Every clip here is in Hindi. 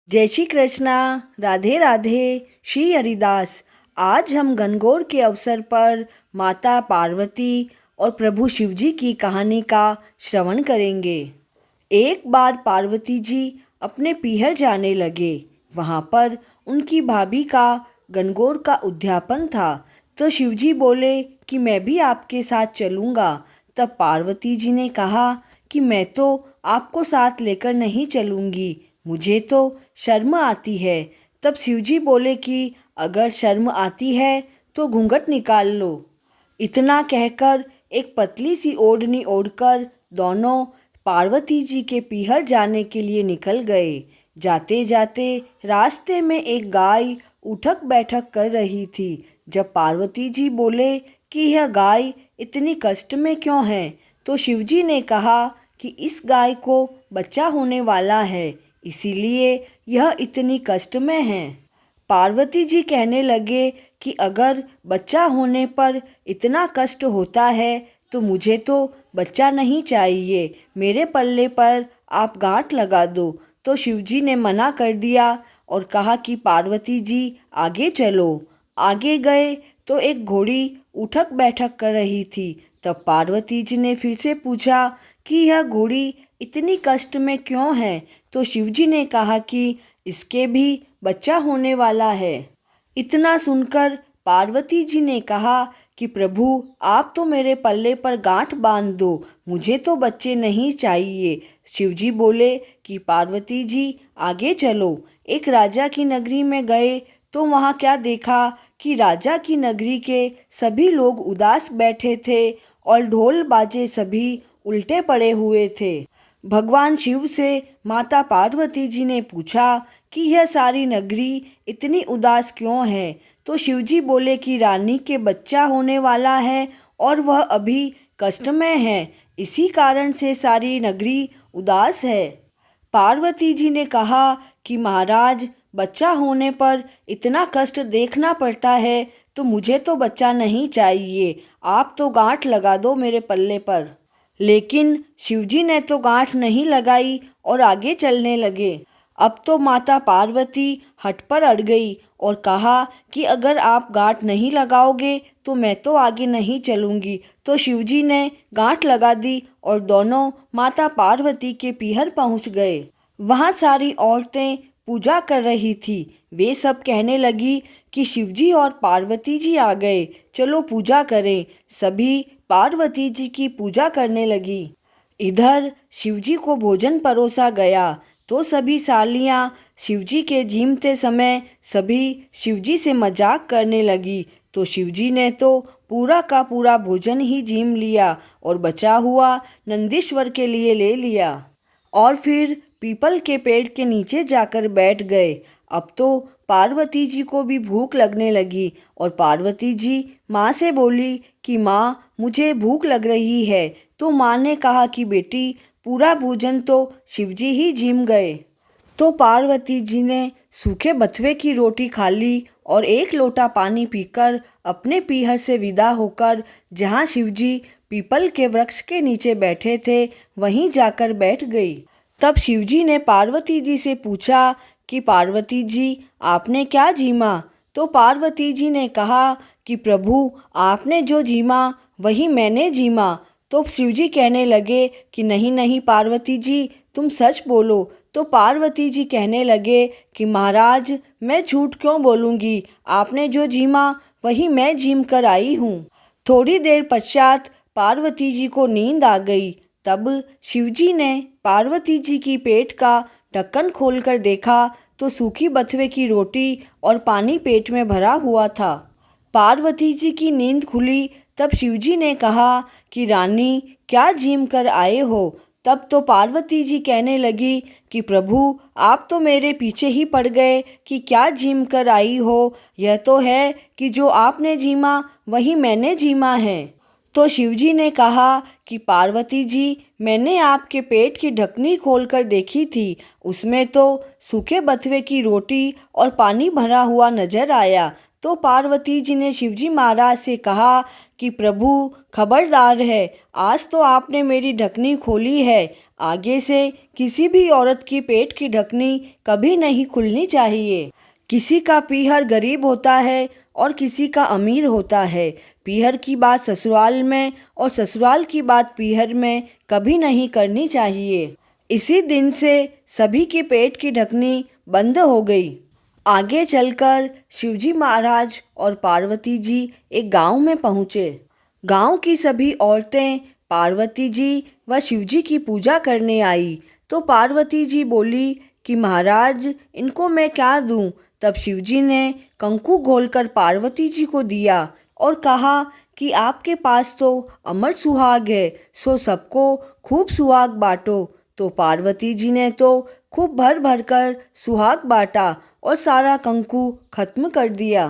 जय श्री कृष्णा। राधे राधे। श्री हरिदास। आज हम गणगौर के अवसर पर माता पार्वती और प्रभु शिवजी की कहानी का श्रवण करेंगे। एक बार पार्वती जी अपने पीहर जाने लगे। वहाँ पर उनकी भाभी का गणगौर का उद्यापन था, तो शिवजी बोले कि मैं भी आपके साथ चलूँगा। तब पार्वती जी ने कहा कि मैं तो आपको साथ लेकर नहीं चलूँगी, मुझे तो शर्म आती है। तब शिवजी बोले कि अगर शर्म आती है तो घूंघट निकाल लो। इतना कहकर एक पतली सी ओढ़नी ओढ़कर दोनों पार्वती जी के पीहर जाने के लिए निकल गए। जाते जाते रास्ते में एक गाय उठक बैठक कर रही थी। जब पार्वती जी बोले कि यह गाय इतनी कष्ट में क्यों है, तो शिवजी ने कहा कि इस गाय को बच्चा होने वाला है, इसीलिए यह इतनी कष्ट में है। पार्वती जी कहने लगे कि अगर बच्चा होने पर इतना कष्ट होता है तो मुझे तो बच्चा नहीं चाहिए, मेरे पल्ले पर आप गांठ लगा दो। तो शिवजी ने मना कर दिया और कहा कि पार्वती जी आगे चलो। आगे गए तो एक घोड़ी उठक बैठक कर रही थी। तब पार्वती जी ने फिर से पूछा कि यह घोड़ी इतनी कष्ट में क्यों है, तो शिवजी ने कहा कि इसके भी बच्चा होने वाला है। इतना सुनकर पार्वती जी ने कहा कि प्रभु आप तो मेरे पल्ले पर गांठ बांध दो, मुझे तो बच्चे नहीं चाहिए। शिवजी बोले कि पार्वती जी आगे चलो। एक राजा की नगरी में गए तो वहाँ क्या देखा कि राजा की नगरी के सभी लोग उदास बैठे थे और ढोल बाजे सभी उल्टे पड़े हुए थे। भगवान शिव से माता पार्वती जी ने पूछा कि यह सारी नगरी इतनी उदास क्यों है, तो शिवजी बोले कि रानी के बच्चा होने वाला है और वह अभी कष्ट में है, इसी कारण से सारी नगरी उदास है। पार्वती जी ने कहा कि महाराज बच्चा होने पर इतना कष्ट देखना पड़ता है, तो मुझे तो बच्चा नहीं चाहिए, आप तो गांठ लगा दो मेरे पल्ले पर। लेकिन शिवजी ने तो गांठ नहीं लगाई और आगे चलने लगे। अब तो माता पार्वती हट पर अड़ गई और कहा कि अगर आप गांठ नहीं लगाओगे तो मैं तो आगे नहीं चलूँगी। तो शिवजी ने गांठ लगा दी और दोनों माता पार्वती के पीहर पहुँच गए। वहाँ सारी औरतें पूजा कर रही थी। वे सब कहने लगी कि शिवजी और पार्वती जी आ गए, चलो पूजा करें। सभी पार्वती जी की पूजा करने लगी। इधर शिवजी को भोजन परोसा गया तो सभी सालियाँ शिवजी के जीमते समय सभी शिवजी से मजाक करने लगी। तो शिवजी ने तो पूरा का पूरा भोजन ही जीम लिया और बचा हुआ नंदीश्वर के लिए ले लिया और फिर पीपल के पेड़ के नीचे जाकर बैठ गए। अब तो पार्वती जी को भी भूख लगने लगी और पार्वती जी माँ से बोली कि माँ मुझे भूख लग रही है। तो माँ ने कहा कि बेटी पूरा भोजन तो शिवजी ही जिम गए। तो पार्वती जी ने सूखे बथुए की रोटी खा ली और एक लोटा पानी पीकर अपने पीहर से विदा होकर जहाँ शिवजी पीपल के वृक्ष के नीचे बैठे थे वहीं जाकर बैठ गई। तब शिवजी ने पार्वती जी से पूछा कि पार्वती जी आपने क्या जीमा? तो पार्वती जी ने कहा कि प्रभु आपने जो जीमा वही मैंने जीमा। तो शिवजी कहने लगे कि नहीं नहीं पार्वती जी तुम सच बोलो। तो पार्वती जी कहने लगे कि महाराज मैं झूठ क्यों बोलूँगी, आपने जो जीमा वही मैं जीम कर आई हूँ। थोड़ी देर पश्चात पार्वती जी को नींद आ गई। तब शिवजी ने पार्वती जी की पेट का ढक्कन खोलकर देखा तो सूखी बथुए की रोटी और पानी पेट में भरा हुआ था। पार्वती जी की नींद खुली। तब शिवजी ने कहा कि रानी क्या जीम कर आए हो? तब तो पार्वती जी कहने लगी कि प्रभु आप तो मेरे पीछे ही पड़ गए कि क्या जीम कर आई हो, यह तो है कि जो आपने जीमा वही मैंने जीमा है। तो शिवजी ने कहा कि पार्वती जी मैंने आपके पेट की ढकनी खोलकर देखी थी, उसमें तो सूखे बथुए की रोटी और पानी भरा हुआ नजर आया। तो पार्वती जी ने शिवजी महाराज से कहा कि प्रभु खबरदार है, आज तो आपने मेरी ढकनी खोली है। आगे से किसी भी औरत की पेट की ढकनी कभी नहीं खुलनी चाहिए। किसी का पीहर गरीब होता है और किसी का अमीर होता है। पीहर की बात ससुराल में और ससुराल की बात पीहर में कभी नहीं करनी चाहिए। इसी दिन से सभी के पेट की ढकनी बंद हो गई। आगे चलकर शिवजी महाराज और पार्वती जी एक गांव में पहुँचे। गांव की सभी औरतें पार्वती जी व शिवजी की पूजा करने आई। तो पार्वती जी बोली कि महाराज, इनको मैं क्या दूं? तब शिवजी ने कंकु घोलकर पार्वती जी को दिया और कहा कि आपके पास तो अमर सुहाग है, सो सबको खूब सुहाग बांटो। तो पार्वती जी ने तो खूब भर भर कर सुहाग बांटा और सारा कंकु खत्म कर दिया।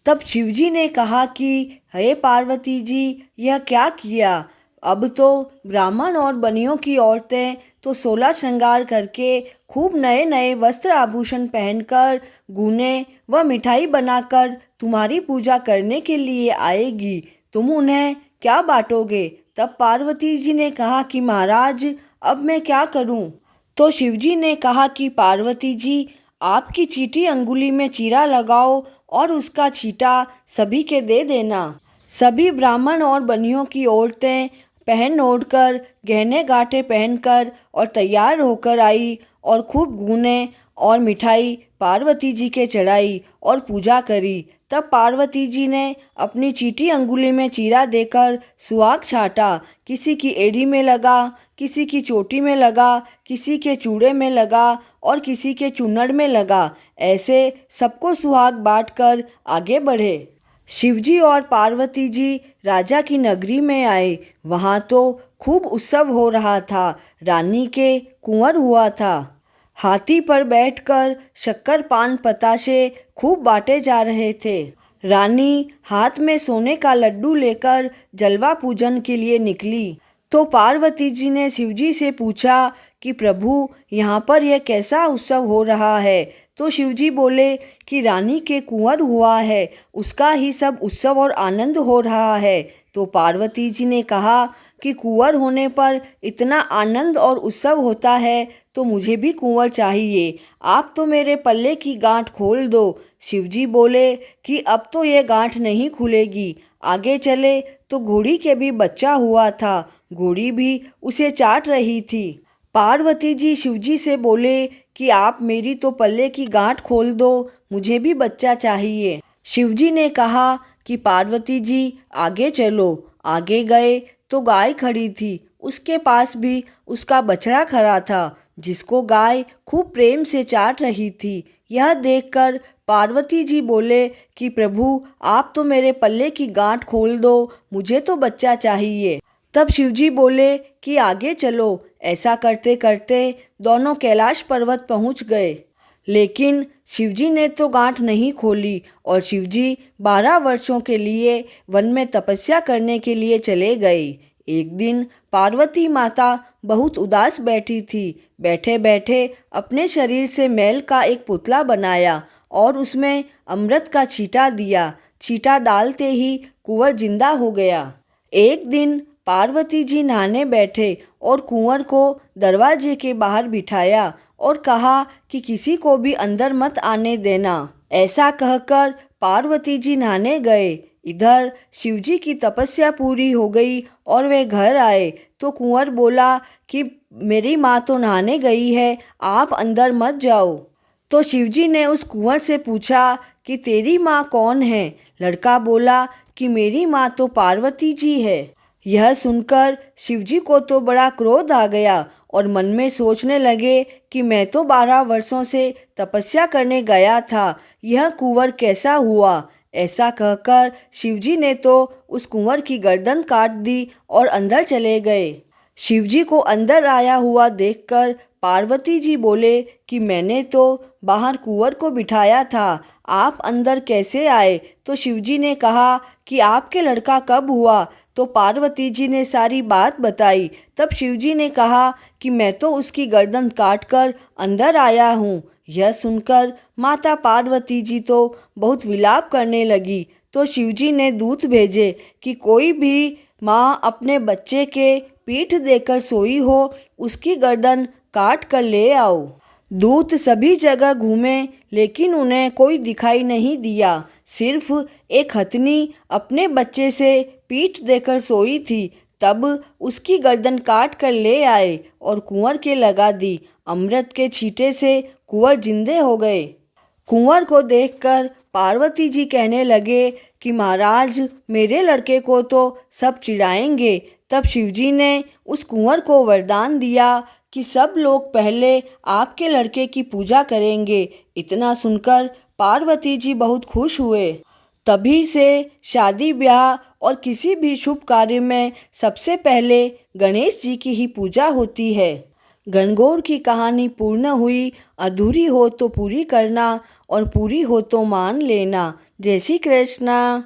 तब शिवजी ने कहा कि हे पार्वती जी, यह क्या किया? अब तो ब्राह्मण और बनियों की औरतें तो 16 श्रृंगार करके खूब नए नए वस्त्र आभूषण पहनकर, गूने व मिठाई बनाकर तुम्हारी पूजा करने के लिए आएगी। तुम उन्हें क्या बांटोगे? तब पार्वती जी ने कहा कि महाराज, अब मैं क्या करूं? तो शिवजी ने कहा कि पार्वती जी, आपकी चीटी अंगुली में चीरा लगाओ और उसका छींटा सभी के दे देना। सभी ब्राह्मण और बनियों की औरतें पहन ओढ़ कर, गहने गांठे पहनकर और तैयार होकर आई और खूब गूने और मिठाई पार्वती जी के चढ़ाई और पूजा करी। तब पार्वती जी ने अपनी चीटी अंगुली में चीरा देकर सुहाग छाटा। किसी की एड़ी में लगा, किसी की चोटी में लगा, किसी के चूड़े में लगा और किसी के चुन्नड़ में लगा। ऐसे सबको सुहाग बांटकर आगे बढ़े। शिवजी और पार्वती जी राजा की नगरी में आए। वहाँ तो खूब उत्सव हो रहा था। रानी के कुंवर हुआ था। हाथी पर बैठकर शक्कर पान पताशे खूब बांटे जा रहे थे। रानी हाथ में सोने का लड्डू लेकर जलवा पूजन के लिए निकली। तो पार्वती जी ने शिवजी से पूछा कि प्रभु, यहाँ पर यह कैसा उत्सव हो रहा है? तो शिवजी बोले कि रानी के कुंवर हुआ है, उसका ही सब उत्सव और आनंद हो रहा है। तो पार्वती जी ने कहा कि कुंवर होने पर इतना आनंद और उत्सव होता है तो मुझे भी कुंवर चाहिए। आप तो मेरे पल्ले की गांठ खोल दो। शिवजी बोले कि अब तो ये गांठ नहीं खुलेगी। आगे चले तो घोड़ी के भी बच्चा हुआ था। घोड़ी भी उसे चाट रही थी। पार्वती जी शिवजी से बोले कि आप मेरी तो पल्ले की गांठ खोल दो, मुझे भी बच्चा चाहिए। शिवजी ने कहा कि पार्वती जी आगे चलो। आगे गए तो गाय खड़ी थी। उसके पास भी उसका बछड़ा खड़ा था, जिसको गाय खूब प्रेम से चाट रही थी। यह देखकर पार्वती जी बोले कि प्रभु, आप तो मेरे पल्ले की गांठ खोल दो, मुझे तो बच्चा चाहिए। तब शिवजी बोले कि आगे चलो। ऐसा करते करते दोनों कैलाश पर्वत पहुंच गए। लेकिन शिवजी ने तो गांठ नहीं खोली और शिवजी 12 वर्षों के लिए वन में तपस्या करने के लिए चले गए। एक दिन पार्वती माता बहुत उदास बैठी थी। बैठे बैठे अपने शरीर से मैल का एक पुतला बनाया और उसमें अमृत का छींटा दिया। छींटा डालते ही कुंवर जिंदा हो गया। एक दिन पार्वती जी नहाने बैठे और कुंवर को दरवाजे के बाहर बिठाया और कहा कि किसी को भी अंदर मत आने देना। ऐसा कहकर पार्वती जी नहाने गए। इधर शिवजी की तपस्या पूरी हो गई और वे घर आए तो कुंवर बोला कि मेरी माँ तो नहाने गई है, आप अंदर मत जाओ। तो शिवजी ने उस कुंवर से पूछा कि तेरी माँ कौन है? लड़का बोला कि मेरी माँ तो पार्वती जी है। यह सुनकर शिवजी को तो बड़ा क्रोध आ गया और मन में सोचने लगे कि मैं तो 12 वर्षों से तपस्या करने गया था, यह कुंवर कैसा हुआ? ऐसा कहकर शिवजी ने तो उस कुंवर की गर्दन काट दी और अंदर चले गए। शिवजी को अंदर आया हुआ देखकर पार्वती जी बोले कि मैंने तो बाहर कुंवर को बिठाया था, आप अंदर कैसे आए? तो शिवजी ने कहा कि आपके लड़का कब हुआ? तो पार्वती जी ने सारी बात बताई। तब शिवजी ने कहा कि मैं तो उसकी गर्दन काट कर अंदर आया हूँ। यह सुनकर माता पार्वती जी तो बहुत विलाप करने लगी। तो शिवजी ने दूत भेजे कि कोई भी माँ अपने बच्चे के पीठ देकर सोई हो उसकी गर्दन काट कर ले आओ। दूत सभी जगह घूमे लेकिन उन्हें कोई दिखाई नहीं दिया। सिर्फ एक हथनी अपने बच्चे से पीठ देकर सोई थी। तब उसकी गर्दन काट कर ले आए और कुंवर के लगा दी। अमृत के छींटे से कुंवर जिंदे हो गए। कुंवर को देखकर पार्वती जी कहने लगे कि महाराज मेरे लड़के को तो सब चिढ़ाएंगे। तब शिवजी ने उस कुंवर को वरदान दिया कि सब लोग पहले आपके लड़के की पूजा करेंगे। इतना सुनकर पार्वती जी बहुत खुश हुए। तभी से शादी ब्याह और किसी भी शुभ कार्य में सबसे पहले गणेश जी की ही पूजा होती है। गणगौर की कहानी पूर्ण हुई। अधूरी हो तो पूरी करना और पूरी हो तो मान लेना। जय श्री कृष्णा।